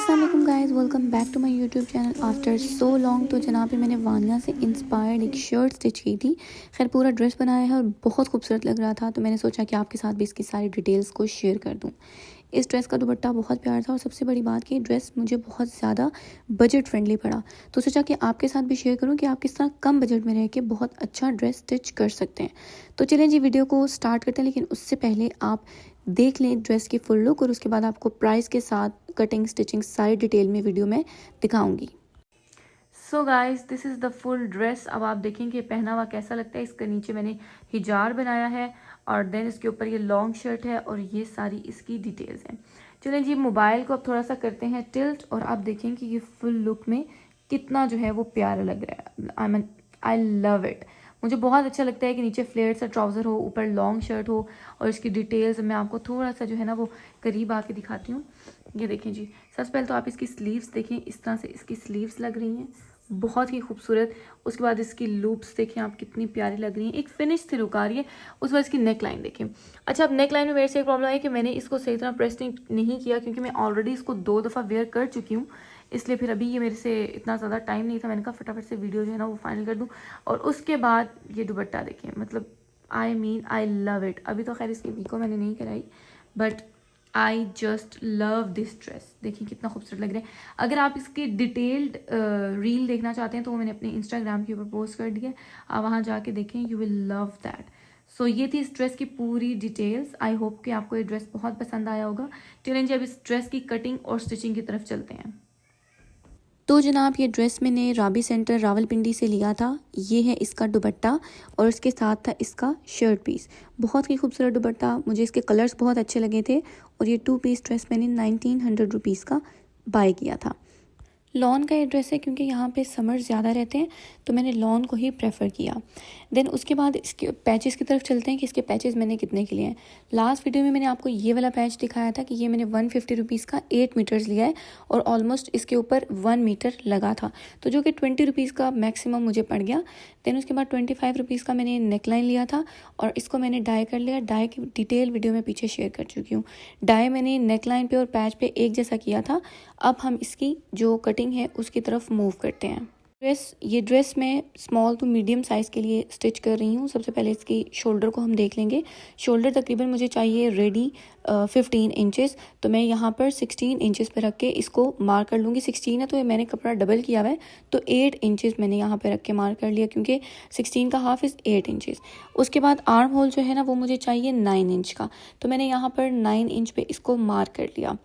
अस्सलाम वालेकुम guys, welcome back to my YouTube channel after so long. तो जनाब मैंने वानिया से इंस्पायर्ड एक शर्ट स्टिच की थी। खैर पूरा ड्रेस बनाया है और बहुत खूबसूरत लग रहा था, तो मैंने सोचा कि आपके साथ भी इसकी सारी डिटेल्स को शेयर कर दूं। इस ड्रेस का दुपट्टा बहुत प्यारा था और सबसे बड़ी बात कि ड्रेस मुझे बहुत ज़्यादा बजट फ्रेंडली पड़ा, तो सोचा कि आपके साथ भी शेयर करूं कि आप किस तरह कम बजट में रह के बहुत अच्छा ड्रेस स्टिच कर सकते हैं। तो चलें जी, वीडियो को स्टार्ट करते हैं, लेकिन उससे पहले आप देख लें ड्रेस की फुल लुक और उसके बाद आपको प्राइस के साथ कटिंग स्टिचिंग सारी डिटेल में वीडियो में दिखाऊंगी। So guys, this is the full dress. अब आप देखेंगे पहना हुआ कैसा लगता है। इसके नीचे मैंने हिजाब बनाया है और देन इसके ऊपर ये लॉन्ग शर्ट है और ये सारी इसकी डिटेल्स हैं। चलें जी, मोबाइल को अब थोड़ा सा करते हैं टिल्ट और आप देखें कि ये फुल लुक में कितना जो है वो प्यारा लग रहा है। I love it. मुझे बहुत अच्छा लगता है कि नीचे फ्लेयर सा ट्राउज़र हो, ऊपर लॉन्ग शर्ट हो और इसकी डिटेल्स मैं आपको थोड़ा सा जो है ना वो करीब आके दिखाती हूँ। ये देखें जी, सबसे पहले तो आप इसकी स्लीव्स देखें, इस तरह से इसकी स्लीव्स लग रही हैं, बहुत ही खूबसूरत। उसके बाद इसकी लूप्स देखें आप, कितनी प्यारी लग रही हैं, एक फिनिश से लुक आ रही है। उसके बाद इसकी नेक लाइन देखें। अच्छा, अब नेक लाइन में मेरे से एक प्रॉब्लम है कि मैंने इसको सही तरह प्रेस नहीं किया, क्योंकि मैं ऑलरेडी इसको 2 दफ़ा वेयर कर चुकी हूँ, इसलिए फिर अभी ये मेरे से इतना ज़्यादा टाइम नहीं था। मैंने कहा फटाफट से वीडियो जो है ना वो फाइनल कर दूँ। और उसके बाद ये दुपट्टा देखें, मतलब आई लव इट। अभी तो खैर इसकी वीको मैंने नहीं कराई, but I just love this dress. देखिए कितना खूबसूरत लग रहा है। अगर आप इसकी डिटेल्ड रील देखना चाहते हैं तो वो मैंने अपने इंस्टाग्राम के ऊपर पोस्ट कर दिया, आप वहाँ जाके देखें, यू विल लव दैट। सो ये थी इस ड्रेस की पूरी डिटेल्स। आई होप कि आपको ये ड्रेस बहुत पसंद आया होगा। चलें जी, अब इस ड्रेस की कटिंग और स्टिचिंग की तरफ चलते हैं। तो जनाब ये ड्रेस मैंने राबी सेंटर रावलपिंडी से लिया था। ये है इसका दुपट्टा और इसके साथ था इसका शर्ट पीस। बहुत ही खूबसूरत दुपट्टा, मुझे इसके कलर्स बहुत अच्छे लगे थे और ये 2 पीस ड्रेस मैंने 1900 रुपीज़ का बाय किया था। लॉन का ये ड्रेस है क्योंकि यहाँ पे समर्स ज़्यादा रहते हैं, तो मैंने लॉन को ही प्रेफर किया। देन उसके बाद इसके पैचेस की तरफ चलते हैं कि इसके पैचेस मैंने कितने के लिए हैं। लास्ट वीडियो में मैंने आपको ये वाला पैच दिखाया था कि ये मैंने 150 रुपीज़ का 8 मीटर्स लिया है और ऑलमोस्ट इसके ऊपर 1 मीटर लगा था, तो जो कि 20 रुपीज़ का मैक्सिमम मुझे पड़ गया। देन उसके बाद 25 रुपीज़ का मैंने नेकलाइन लिया था और इसको मैंने डाई कर लिया। डाई की डिटेल वीडियो में पीछे शेयर कर चुकी हूँ। डाई मैंने नेकलाइन पे और पैच पे एक जैसा किया था। अब हम इसकी जो कटिंग है उसकी तरफ मूव करते हैं। ये ड्रेस मैं स्मॉल टू मीडियम साइज़ के लिए स्टिच कर रही हूँ। सबसे पहले इसकी शोल्डर को हम देख लेंगे। शोल्डर तकरीबन मुझे चाहिए रेडी 15 इंचेस, तो मैं यहाँ पर 16 इंचेस पे रख के इसको मार्क कर लूँगी। 16 है तो मैंने कपड़ा डबल किया हुआ है, तो 8 इंचेस मैंने यहाँ पे रख के मार्क कर लिया, क्योंकि 16 का हाफ इज़ 8 इंचेस। उसके बाद आर्म होल जो है ना वो मुझे चाहिए 9 इंच का, तो मैंने यहाँ पर 9 इंच पे इसको मार्क कर लिया।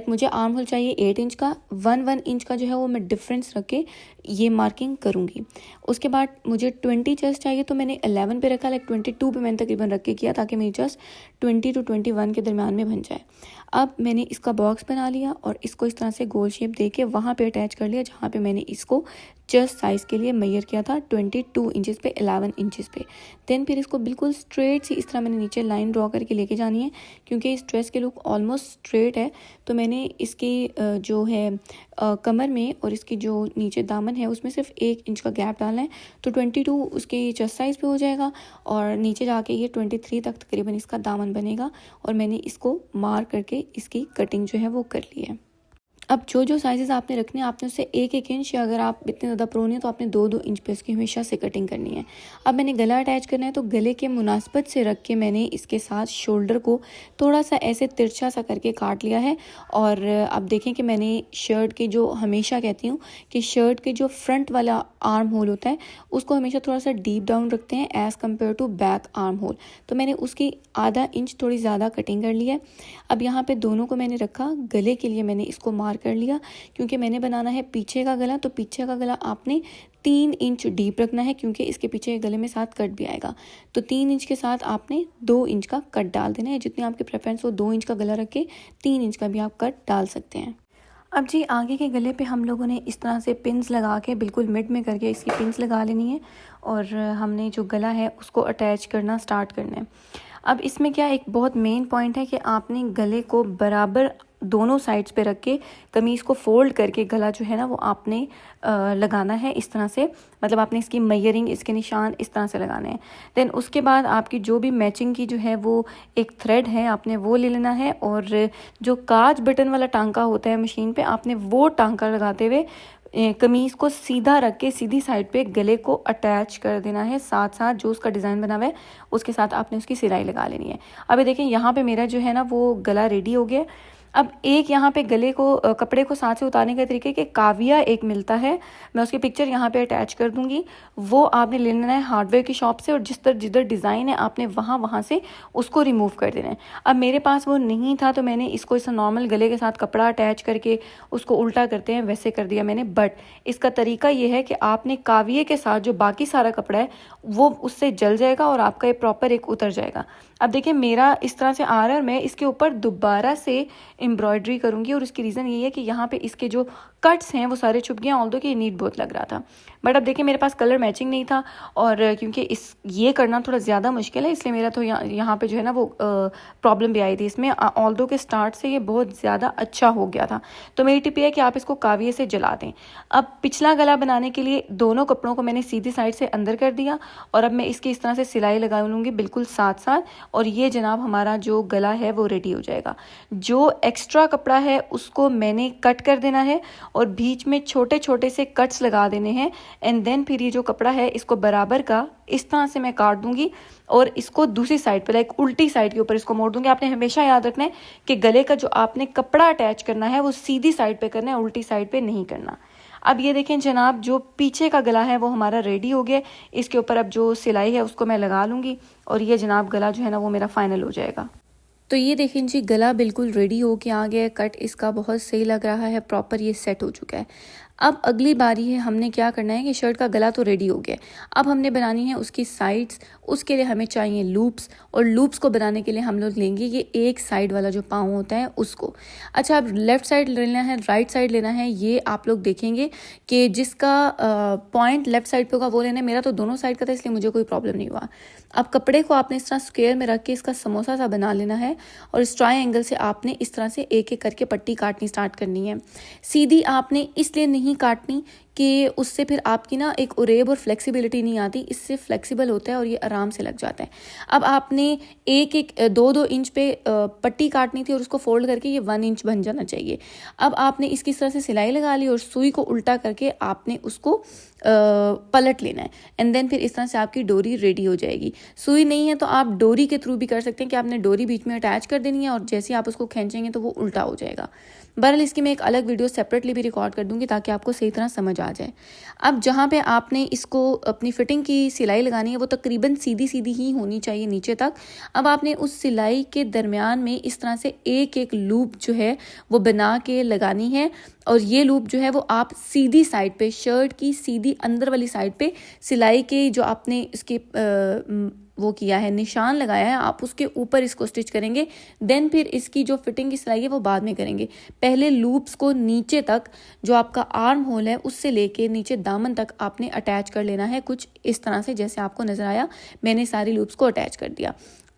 मुझे आर्म होल चाहिए 8 इंच का, 1 इंच का जो है वो मैं डिफरेंस रख के ये मार्किंग करूँगी। उसके बाद मुझे 20 चेस्ट चाहिए, तो मैंने 11 पे रखा, 22 पे मैंने तकरीबन रख के किया, ताकि मेरी चेस्ट 20 to 21 के दरमियान में बन जाए। अब मैंने इसका बॉक्स बना लिया और इसको इस तरह से गोल शेप दे के वहाँ पे अटैच कर लिया, जहाँ पे मैंने इसको चेस्ट साइज़ के लिए मेजर किया था 22 इंचेस पे 11 इंचेस पे। देन फिर इसको बिल्कुल स्ट्रेट सी इस तरह मैंने नीचे लाइन ड्रॉ करके लेके जानी है, क्योंकि इस ड्रेस के लुक ऑलमोस्ट स्ट्रेट है। तो मैंने इसकी जो है कमर में और इसकी जो नीचे दामन है उसमें सिर्फ 1 इंच का गैप डालना है, तो 22 उसकी चेस्ट साइज़ पे हो जाएगा और नीचे जाके ये 23 तक तकरीबन इसका दामन बनेगा। और मैंने इसको मार्क करके इसकी कटिंग जो है वो कर ली है। अब जो साइजेस आपने रखने हैं आपने उससे 1-1 इंच, या अगर आप इतने ज़्यादा प्रो नहीं है तो आपने 2-2 इंच पे उसकी हमेशा से कटिंग करनी है। अब मैंने गला अटैच करना है, तो गले के मुनासबत से रख के मैंने इसके साथ शोल्डर को थोड़ा सा ऐसे तिरछा सा करके काट लिया है। और अब देखें कि मैंने शर्ट के जो, हमेशा कहती हूँ कि शर्ट के जो फ्रंट वाला आर्म होल होता है उसको हमेशा थोड़ा सा डीप डाउन रखते हैं as compare to back armhole, तो मैंने उसकी आधा इंच थोड़ी ज़्यादा कटिंग कर ली है। अब यहाँ पे दोनों को मैंने रखा, गले के लिए मैंने इसको मार्क कर लिया, क्योंकि मैंने बनाना है पीछे का गला, तो पीछे का गला आपने 3 इंच डीप रखना है, क्योंकि इसके पीछे गले में साथ कट भी आएगा। तो 3 इंच के साथ आपने 2 इंच का कट डाल देना है। जितनी आपकी प्रेफरेंस हो 2 इंच का गला रख के 3 इंच का भी आप कट डाल सकते हैं। अब जी आगे के गले पे हम लोगों ने इस तरह से पिन्स लगा के बिल्कुल मिड में करके इसकी पिन्स लगा लेनी है और हमने जो गला है उसको अटैच करना स्टार्ट करना है। अब इसमें क्या एक बहुत मेन पॉइंट है कि आपने गले को बराबर दोनों साइड्स पे रख के कमीज़ को फोल्ड करके गला जो है ना वो आपने लगाना है इस तरह से, मतलब आपने इसकी मेयरिंग, इसके निशान इस तरह से लगाने हैं। देन उसके बाद आपकी जो भी मैचिंग की जो है वो एक थ्रेड है, आपने वो ले लेना है, और जो काज बटन वाला टांका होता है मशीन पे, आपने वो टांका लगाते हुए कमीज़ को सीधा रख के सीधी साइड पे गले को अटैच कर देना है, साथ साथ जो उसका डिज़ाइन बना हुआ है उसके साथ आपने उसकी सिलाई लगा लेनी है। अभी देखें यहाँ पे मेरा जो है ना वो गला रेडी हो गया। अब एक यहाँ पे गले को कपड़े को साथ से उतारने के तरीके के काविया एक मिलता है, मैं उसकी पिक्चर यहाँ पे अटैच कर दूंगी। वो आपने ले लेना है हार्डवेयर की शॉप से, और जिधर डिज़ाइन है आपने वहाँ से उसको रिमूव कर देना है। अब मेरे पास वो नहीं था तो मैंने इसको इस नॉर्मल गले के साथ कपड़ा अटैच करके उसको उल्टा करते हैं वैसे कर दिया मैंने। बट इसका तरीका ये है कि आपने काविये के साथ जो बाकी सारा कपड़ा है वो उससे जल जाएगा और आपका ये प्रॉपर एक उतर जाएगा। अब देखिए मेरा इस तरह से आ रहा है और मैं इसके ऊपर दोबारा से एम्ब्रॉयडरी करूँगी, और उसकी रीज़न ये है कि यहाँ पे इसके जो कट्स हैं वो सारे छुप गए, ऑल्दो कि नीट बहुत लग रहा था। बट अब देखिए मेरे पास कलर मैचिंग नहीं था, और क्योंकि ये करना थोड़ा ज़्यादा मुश्किल है इसलिए मेरा तो यहाँ पे जो है ना वो प्रॉब्लम भी आई थी इसमें, ऑल्दो के स्टार्ट से ये बहुत ज़्यादा अच्छा हो गया था। तो मेरी टिप है कि आप इसको काविये से जला दें। अब पिछला गला बनाने के लिए दोनों कपड़ों को मैंने सीधी साइड से अंदर कर दिया, और अब मैं इसकी इस तरह से सिलाई लगा लूँगी बिल्कुल साथ साथ, और ये जनाब हमारा जो गला है वो रेडी हो जाएगा। जो एक्स्ट्रा कपड़ा है उसको मैंने कट कर देना है और बीच में छोटे छोटे से कट्स लगा देने हैं, एंड देन फिर ये जो कपड़ा है इसको बराबर का इस तरह से मैं काट दूंगी और इसको दूसरी साइड पे लाइक उल्टी साइड के ऊपर इसको मोड़ दूंगी। आपने हमेशा याद रखना है कि गले का जो आपने कपड़ा अटैच करना है वो सीधी साइड पे करना है, उल्टी साइड पे नहीं करना। अब ये देखें जनाब जो पीछे का गला है वो हमारा रेडी हो गया। इसके ऊपर अब जो सिलाई है उसको मैं लगा लूँगी, और ये जनाब गला जो है ना वो मेरा फाइनल हो जाएगा। तो ये देखें जी गला बिल्कुल रेडी हो के आ गया है, कट इसका बहुत सही लग रहा है, प्रॉपर ये सेट हो चुका है। अब अगली बारी है, हमने क्या करना है कि शर्ट का गला तो रेडी हो गया, अब हमने बनानी है उसकी साइड्स। उसके लिए हमें चाहिए लूप्स, और लूप्स को बनाने के लिए हम लोग लेंगे ये एक साइड वाला जो पाँव होता है उसको। अच्छा अब लेफ़्ट साइड लेना है, राइट साइड लेना है, ये आप लोग देखेंगे कि जिसका पॉइंट लेफ्ट साइड पे होगा वो लेना है। मेरा तो दोनों साइड का था इसलिए मुझे कोई प्रॉब्लम नहीं हुआ। अब कपड़े को आपने इस तरह स्क्वायर में रख के इसका समोसा सा बना लेना है, और इस ट्रायंगल से आपने इस तरह से एक एक करके पट्टी काटनी स्टार्ट करनी है। सीधी आपने इसलिए नहीं काटनी कि उससे फिर आपकी ना एक उरेब और फ्लेक्सिबिलिटी नहीं आती, इससे फ्लेक्सिबल होता है और ये आराम से लग जाता है। अब आपने एक 2-2 इंच पे पट्टी काटनी थी और उसको फोल्ड करके ये 1 इंच बन जाना चाहिए। अब आपने इसकी तरह से सिलाई लगा ली और सुई को उल्टा करके आपने उसको पलट लेना है, एंड देन फिर इस तरह से आपकी डोरी रेडी हो जाएगी। सुई नहीं है तो आप डोरी के थ्रू भी कर सकते हैं कि आपने डोरी बीच में अटैच कर देनी है और जैसे आप उसको खींचेंगे तो वो उल्टा हो जाएगा। बहरहाल इसकी मैं एक अलग वीडियो सेपरेटली भी रिकॉर्ड कर दूंगी ताकि आपको सही तरह समझ आ जाए। अब जहाँ पे आपने इसको अपनी फिटिंग की सिलाई लगानी है वो तकरीबन सीधी सीधी ही होनी चाहिए नीचे तक। अब आपने उस सिलाई के दरमियान में इस तरह से एक एक लूप जो है वो बना के लगानी है, और ये लूप जो है वो आप सीधी साइड पे, शर्ट की सीधी अंदर वाली साइड पे सिलाई के जो आपने इसके वो किया है, निशान लगाया है, आप उसके ऊपर इसको स्टिच करेंगे। देन फिर इसकी जो फिटिंग की सिलाई है वो बाद में करेंगे। पहले लूप्स को नीचे तक, जो आपका आर्म होल है उससे लेके नीचे दामन तक आपने अटैच कर लेना है, कुछ इस तरह से जैसे आपको नजर आया। मैंने सारी लूप्स को अटैच कर दिया।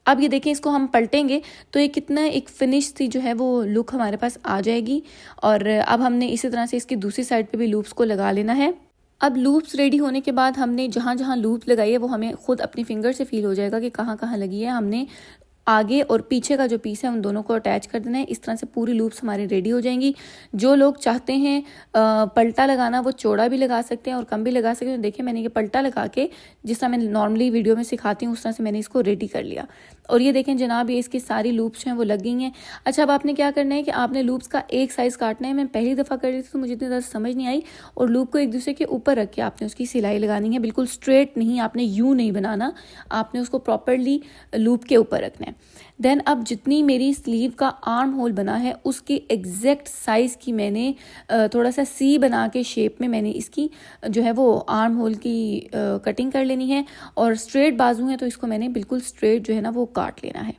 अब ये देखें इसको हम पलटेंगे तो ये कितना एक फिनिश सी जो है वो लुक हमारे पास आ जाएगी। और अब हमने इसी तरह से इसकी दूसरी साइड पे भी लूप्स को लगा लेना है। अब लूप्स रेडी होने के बाद हमने जहाँ जहाँ लूप्स लगाई है वो हमें खुद अपनी फिंगर से फील हो जाएगा कि कहाँ कहाँ लगी है। हमने आगे और पीछे का जो पीस है उन दोनों को अटैच कर देना है। इस तरह से पूरी लूप्स हमारी रेडी हो जाएंगी। जो लोग चाहते हैं पलटा लगाना वो चौड़ा भी लगा सकते हैं और कम भी लगा सकते हैं। देखिए मैंने ये पलटा लगा के जिस तरह मैं नॉर्मली वीडियो में सिखाती हूँ उस तरह से मैंने इसको रेडी कर लिया। और ये देखें जनाब ये इसकी सारी लूप्स हैं वो लग गई हैं। अच्छा अब आपने क्या करना है कि आपने लूप्स का एक साइज़ काटना है। मैं पहली दफ़ा कर रही थी तो मुझे इतनी ज़्यादा समझ नहीं आई। और लूप को एक दूसरे के ऊपर रख के आपने उसकी सिलाई लगानी है, बिल्कुल स्ट्रेट नहीं, आपने यूँ नहीं बनाना, आपने उसको प्रॉपरली लूप के ऊपर रखना है। देन अब जितनी मेरी स्लीव का आर्म होल बना है उसकी एग्जैक्ट साइज़ की मैंने थोड़ा सा सी बना के शेप में मैंने इसकी जो है वो आर्म होल की कटिंग कर लेनी है। और स्ट्रेट बाजू है तो इसको मैंने बिल्कुल स्ट्रेट जो है ना वो काट लेना है।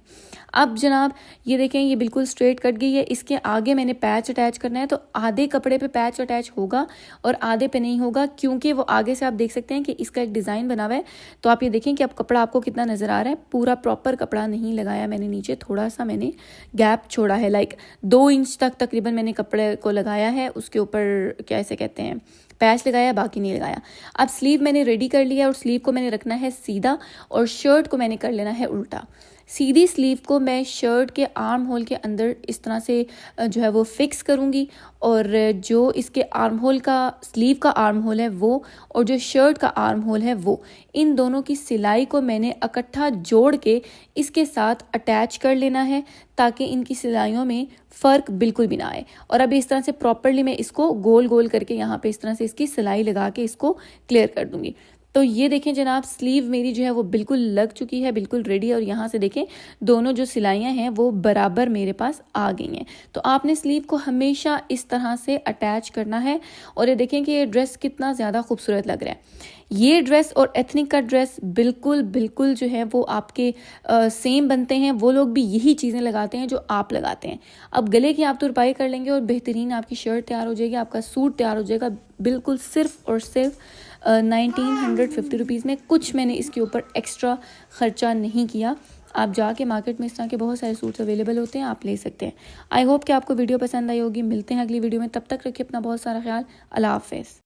अब जनाब ये देखें ये बिल्कुल स्ट्रेट कट गई है। इसके आगे मैंने पैच अटैच करना है, तो आधे कपड़े पे पैच अटैच होगा और आधे पे नहीं होगा, क्योंकि वो आगे से आप देख सकते हैं कि इसका एक डिज़ाइन बना हुआ है। तो आप ये देखें कि अब कपड़ा आपको कितना नज़र आ रहा है, पूरा प्रॉपर कपड़ा नहीं लगाया मैंने, नीचे थोड़ा सा मैंने गैप छोड़ा है, लाइक 2 इंच तक तकरीबन मैंने कपड़े को लगाया है। उसके ऊपर क्या ऐसे कहते हैं पैच लगाया, बाकी नहीं लगाया। अब स्लीव मैंने रेडी कर लिया और स्लीव को मैंने रखना है सीधा और शर्ट को मैंने कर लेना है उल्टा। सीधी स्लीव को मैं शर्ट के आर्म होल के अंदर इस तरह से जो है वो फिक्स करूँगी, और जो इसके आर्म होल का स्लीव का आर्म होल है वो और जो शर्ट का आर्म होल है वो, इन दोनों की सिलाई को मैंने इकट्ठा जोड़ के इसके साथ अटैच कर लेना है, ताकि इनकी सिलाइयों में फ़र्क बिल्कुल भी ना आए। और अभी इस तरह से प्रॉपरली मैं इसको गोल गोल करके यहाँ पे इस तरह से इसकी सिलाई लगा के इसको क्लियर कर दूँगी। तो ये देखें जनाब स्लीव मेरी जो है वो बिल्कुल लग चुकी है, बिल्कुल रेडी है। और यहाँ से देखें दोनों जो सिलाइयाँ हैं वो बराबर मेरे पास आ गई हैं। तो आपने स्लीव को हमेशा इस तरह से अटैच करना है। और ये देखें कि ये ड्रेस कितना ज़्यादा खूबसूरत लग रहा है। ये ड्रेस और एथनिक का ड्रेस बिल्कुल बिल्कुल जो है वो आपके सेम बनते हैं। वो लोग भी यही चीज़ें लगाते हैं जो आप लगाते हैं। अब गले की आप तुरपाई कर लेंगे और बेहतरीन आपकी शर्ट तैयार हो जाएगी, आपका सूट तैयार हो जाएगा, बिल्कुल सिर्फ और सिर्फ 1950 रुपीज़ में। कुछ मैंने इसके ऊपर एक्स्ट्रा ख़र्चा नहीं किया। आप जाके मार्केट में इस तरह के बहुत सारे सूट्स अवेलेबल होते हैं, आप ले सकते हैं। आई होप कि आपको वीडियो पसंद आई होगी। मिलते हैं अगली वीडियो में, तब तक रखिए अपना बहुत सारा ख्याल। अल्लाह हाफ़िज़।